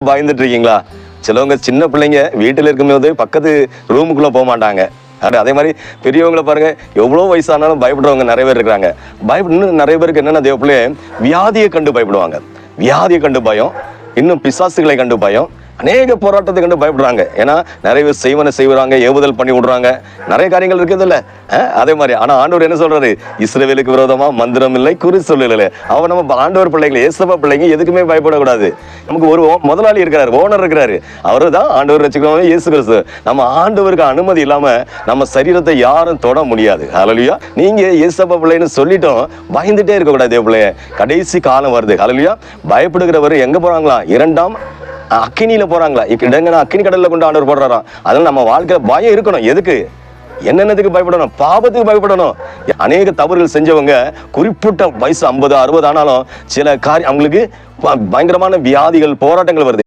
பயந்துட்டு இருக்கீங்களா? சிலவங்க சின்ன பிள்ளைங்க வீட்டில் இருக்கும்போது பக்கத்து ரூமுக்குள்ள போக மாட்டாங்க. அதே மாதிரி பெரியவங்களை பாருங்க, எவ்வளோ வயசானாலும் பயப்படுறவங்க நிறைய பேர் இருக்கிறாங்க. இன்னும் நிறைய பேருக்கு என்னென்ன தேவைப்பிள்ளை, வியாதியை கண்டு பயப்படுவாங்க. வியாதியை கண்டு பயம், இன்னும் பிசாசுகளை கண்டு பயம், அநேக போராட்டத்தை கண்டு பயப்படுறாங்க. ஏன்னா நிறைய பேர் செய்வனை செய்வாங்க, ஏவுதல் பண்ணி விடுறாங்க, நிறைய காரியங்கள் இருக்குது இல்ல. அதே மாதிரி ஆனா ஆண்டவர் என்ன சொல்றாரு? இஸ்ரவேலுக்கு விரோதமா மந்திரம் இல்லை, குறி சொல்லல. அவன் நம்ம ஆண்டவர் பிள்ளைங்க, ஏசப்பா பிள்ளைங்க எதுக்குமே பயப்படக்கூடாது. நமக்கு ஒரு முதலாளி இருக்கிறாரு, ஓனர் இருக்கிறாரு, அவரு தான் ஆண்டவர் ரட்சிக்கிறவங்க இயேசு கிறிஸ்து. நம்ம ஆண்டவருக்கு அனுமதி இல்லாம நம்ம சரீரத்தை யாரும் தொட முடியாது. ஹல்லேலூயா. நீங்க ஏசப்பா பிள்ளைன்னு சொல்லிட்டோம், பயந்துட்டே இருக்க கூடாது. பிள்ளைய கடைசி காலம் வருது. ஹல்லேலூயா. பயப்படுகிறவர் எங்க போறாங்களா? இரண்டாம் அக்கினியில போறாங்களா? அக்கினி கடல்ல கொண்டு ஆண்டவர் போடுறாராம். அதனால நம்ம வாழ்க்கையில பயம் இருக்கணும். எதுக்கு? என்னென்னதுக்கு பயப்படணும்? பாவத்துக்கு பயப்படணும். அநேக தவறுகள் செஞ்சவங்க குறிப்பிட்ட வயசு 50, 60 ஆனாலும் சில காரியம் அவங்களுக்கு பயங்கரமான வியாதிகள், போராட்டங்கள் வருது.